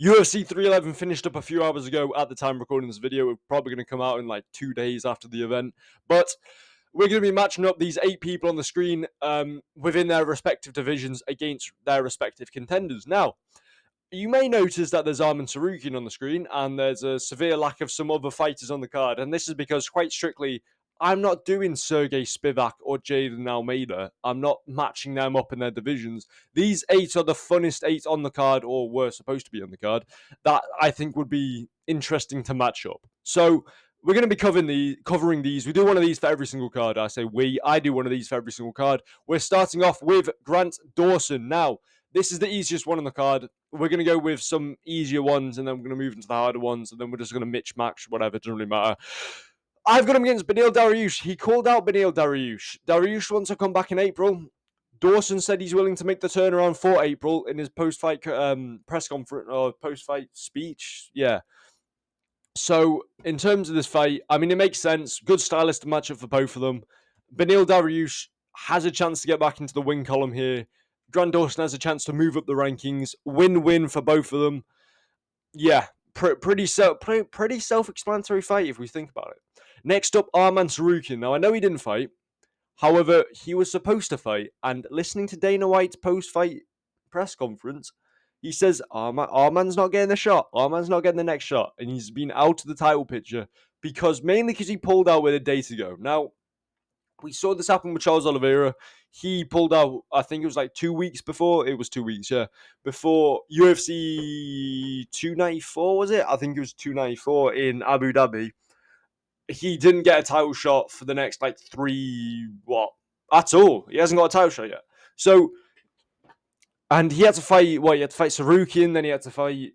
UFC 311 finished up a few hours ago at the time recording this video. We're probably going to come out in like 2 days after the event. But we're going to be matching up these 8 people on the screen within their respective divisions against their respective contenders. Now, you may notice that there's Arman Tsarukyan on the screen and there's a severe lack of some other fighters on the card. And this is because, quite strictly, I'm not doing Sergey Spivak or Jaden Almeida. I'm not matching them up in their divisions. These 8 are the funnest 8 on the card, or were supposed to be on the card, that I think would be interesting to match up. So we're going to be covering these. We do one of these for every single card. I do one of these for every single card. We're starting off with Grant Dawson. Now, this is the easiest one on the card. We're going to go with some easier ones, and then we're going to move into the harder ones, and then we're just going to match, whatever, it doesn't really matter. I've got him against Beneil Dariush. He called out Beneil Dariush. Dariush wants to come back in April. Dawson said he's willing to make the turnaround for April in his post-fight press conference, or post-fight speech. Yeah. So, in terms of this fight, I mean, it makes sense. Good stylistic matchup for both of them. Beneil Dariush has a chance to get back into the win column here. Grant Dawson has a chance to move up the rankings. Win-win for both of them. Yeah, pretty self-explanatory fight if we think about it. Next up, Arman Tsarukyan. Now, I know he didn't fight. However, he was supposed to fight. And listening to Dana White's post-fight press conference, he says, Arman's not getting the shot. Arman's not getting the next shot. And he's been out of the title picture mainly because he pulled out with a day to go. Now, we saw this happen with Charles Oliveira. He pulled out, I think it was like 2 weeks before. It was 2 weeks, yeah. Before UFC 294, was it? I think it was 294 in Abu Dhabi. He didn't get a title shot for the next like 3, at all. He hasn't got a title shot yet. So, and he had to fight, he had to fight Tsarukyan, then he had to fight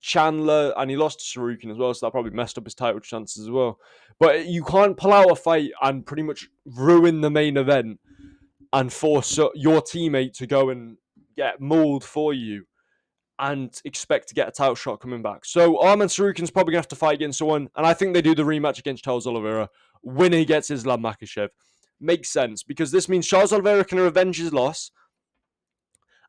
Chandler, and he lost to Tsarukyan as well, so that probably messed up his title chances as well. But you can't pull out a fight and pretty much ruin the main event and force your teammate to go and get mauled for you and expect to get a title shot coming back. So Arman Tsarukyan's probably going to have to fight against someone, and I think they do the rematch against Charles Oliveira. Winner gets Islam Makhachev. Makes sense, because this means Charles Oliveira can revenge his loss,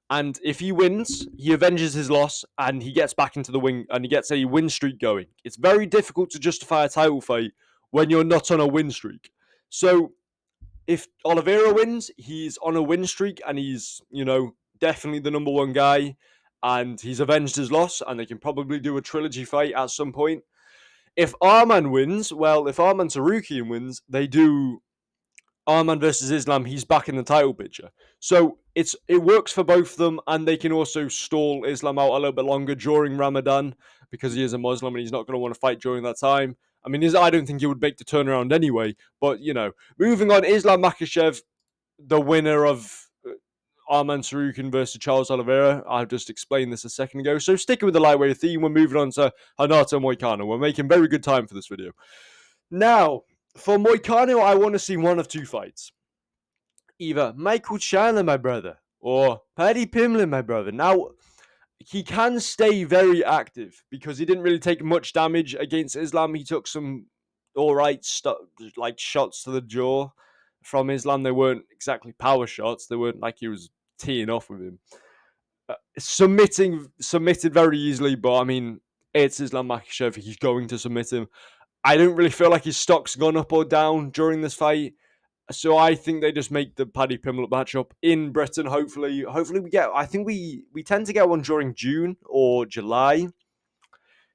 and if he wins, he avenges his loss, and he gets back into the win, and he gets a win streak going. It's very difficult to justify a title fight when you're not on a win streak. So, if Oliveira wins, he's on a win streak, and he's, definitely the number one guy, and he's avenged his loss, and they can probably do a trilogy fight at some point. If Arman wins, if Arman Tsarukyan wins, they do Arman versus Islam, he's back in the title picture. So it works for both of them, and they can also stall Islam out a little bit longer during Ramadan because he is a Muslim and he's not going to want to fight during that time. I mean, I don't think he would make the turnaround anyway, but, moving on, Islam Makhachev, the winner of Arman Tsarukyan versus Charles Oliveira. I've just explained this a second ago. So sticking with the lightweight theme, we're moving on to Renato Moicano. We're making very good time for this video. Now, for Moicano, I want to see one of 2 fights. Either Michael Chandler, my brother, or Paddy Pimblett, my brother. Now, he can stay very active because he didn't really take much damage against Islam. He took some alright shots to the jaw from Islam. They weren't exactly power shots. They weren't like he was teeing off with him. Submitted very easily, but I mean, it's Islam Makhachev. He's going to submit him. I don't really feel like his stock's gone up or down during this fight. So I think they just make the Paddy Pimblett matchup in Britain. Hopefully we get. I think we tend to get one during June or July.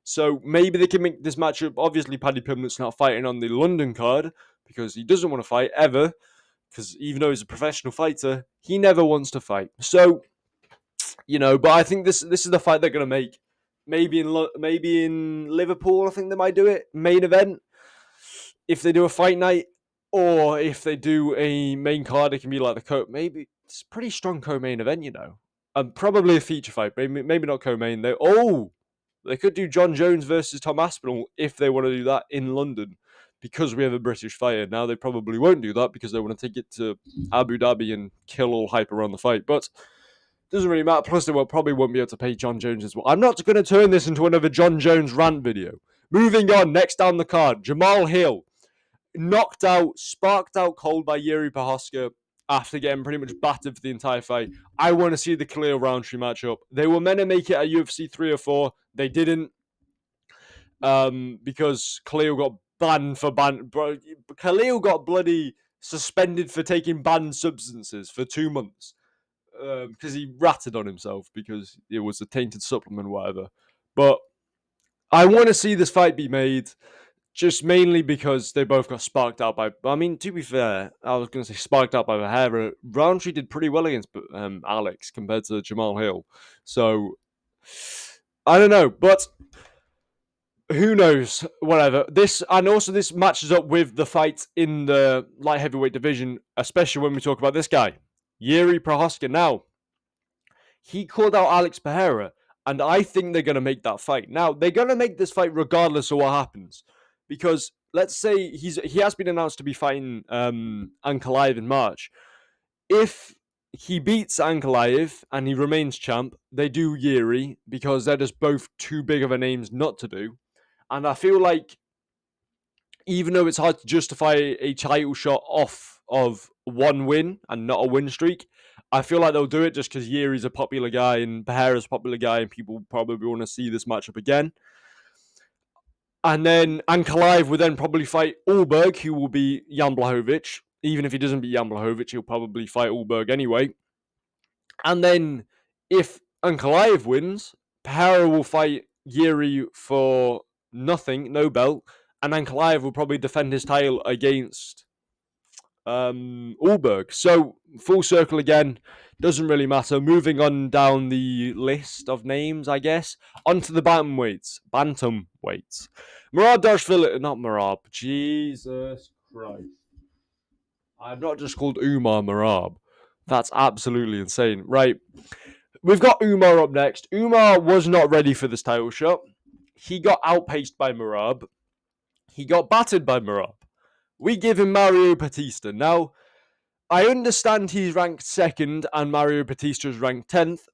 So maybe they can make this matchup. Obviously, Paddy Pimblett's not fighting on the London card because he doesn't want to fight ever. Because even though he's a professional fighter, he never wants to fight. So, but I think this is the fight they're going to make. Maybe in Liverpool, I think they might do it. Main event. If they do a fight night. Or if they do a main card, it can be like maybe it's a pretty strong co-main event, and probably a feature fight. Maybe not co-main. They could do John Jones versus Tom Aspinall if they want to do that in London, because we have a British fighter. Now they probably won't do that because they want to take it to Abu Dhabi and kill all hype around the fight. But it doesn't really matter. Plus, they probably won't be able to pay John Jones as well. I'm not going to turn this into another John Jones rant video. Moving on, next down the card, Jamal Hill. Knocked out, sparked out cold by Yuri Prochazka. after getting pretty much battered for the entire fight. I want to see the Khalil Roundtree matchup. They were meant to make it a UFC 3 or 4. They didn't, because Khalil got banned for bro. Khalil got bloody suspended for taking banned substances for 2 months because he ratted on himself because it was a tainted supplement, or whatever. But I want to see this fight be made. Just mainly because they both got sparked out by. I mean, to be fair, I was going to say sparked out by Bahera. Roundtree did pretty well against Alex compared to Jamal Hill. So, I don't know. But who knows? Whatever. This matches up with the fight in the light heavyweight division, especially when we talk about this guy, Yuri Prohaska. Now, he called out Alex Pereira, and I think they're going to make that fight. Now, they're going to make this fight regardless of what happens, because let's say he has been announced to be fighting Ankalaev in March. If he beats Ankalaev and he remains champ, they do Yuri, because they're just both too big of a names not to do. And I feel like, even though it's hard to justify a title shot off of one win and not a win streak, I feel like they'll do it just because Yuri's a popular guy and Pereira's a popular guy, and people probably want to see this matchup again. And then Ankalaev would then probably fight Ulberg, who will be Jan Blachowicz. Even if he doesn't beat Jan Blachowicz, he'll probably fight Ulberg anyway. And then if Ankalaev wins, Pereira will fight Yuri for nothing, no belt, and Ankalaev will probably defend his title against Ulberg. So, full circle again, doesn't really matter. Moving on down the list of names, I guess, onto the bantamweights. Merab Dashvili, not Merab, Jesus Christ. I'm not just called Umar Merab. That's absolutely insane. Right, we've got Umar up next. Umar was not ready for this title shot. He got outpaced by Merab. He got battered by Merab. We give him Mario Batista. Now, I understand he's ranked 2nd and Mario Batista is ranked 10th.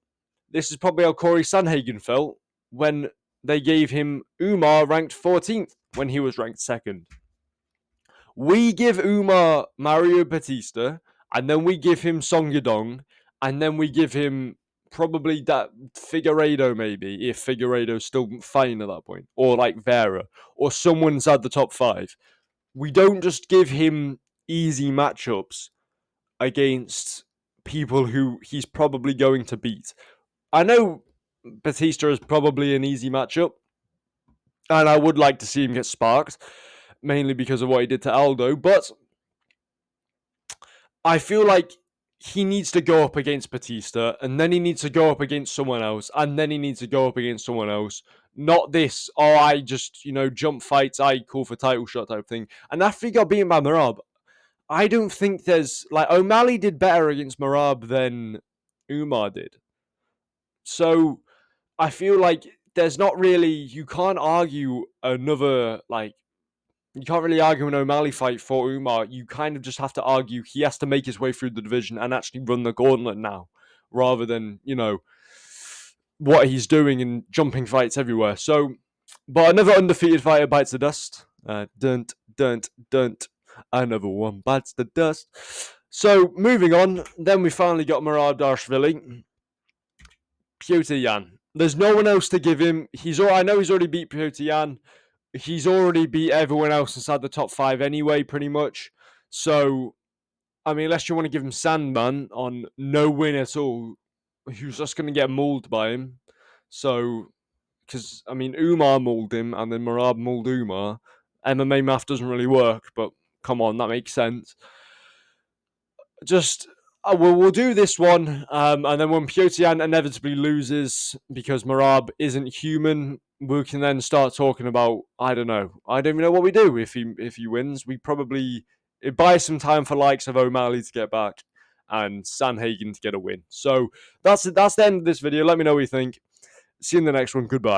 This is probably how Corey Sanhagen felt when they gave him Umar ranked 14th when he was ranked 2nd. We give Umar Mario Batista, and then we give him Song Yadong, and then we give him probably that Figueiredo, maybe, if Figueiredo's still fighting at that point, or like Vera, or someone's at the top 5. We don't just give him easy matchups against people who he's probably going to beat. I know Batista is probably an easy matchup, and I would like to see him get sparked, mainly because of what he did to Aldo, but I feel like he needs to go up against Batista, and then he needs to go up against someone else, and then he needs to go up against someone else. Not this, I just, jump fights, I call for title shot type thing. And after he got beaten by Merab, I don't think there's, O'Malley did better against Merab than Umar did. So, I feel like there's not really, you can't argue you can't really argue an O'Malley fight for Umar. You kind of just have to argue he has to make his way through the division and actually run the gauntlet now, rather than, what he's doing and jumping fights everywhere. So, but another undefeated fighter bites the dust. Dunt. Another one bites the dust. So, moving on, then we finally got Merab Dashvili. Petr Yan. There's no one else to give him. I know he's already beat Petr Yan. He's already beat everyone else inside the top 5 anyway, pretty much. So, I mean, unless you want to give him Sandman on no win at all, who's just going to get mauled by him. So, because, I mean, Umar mauled him, and then Merab mauled Umar. MMA math doesn't really work, but come on, that makes sense. Just, we'll do this one, and then when Petr Yan inevitably loses because Merab isn't human, we can then start talking about, I don't even know what we do if he wins. We probably buy some time for likes of O'Malley to get back and Sanhagen to get a win. So that's the end of this video. Let me know what you think. See you in the next one. Goodbye.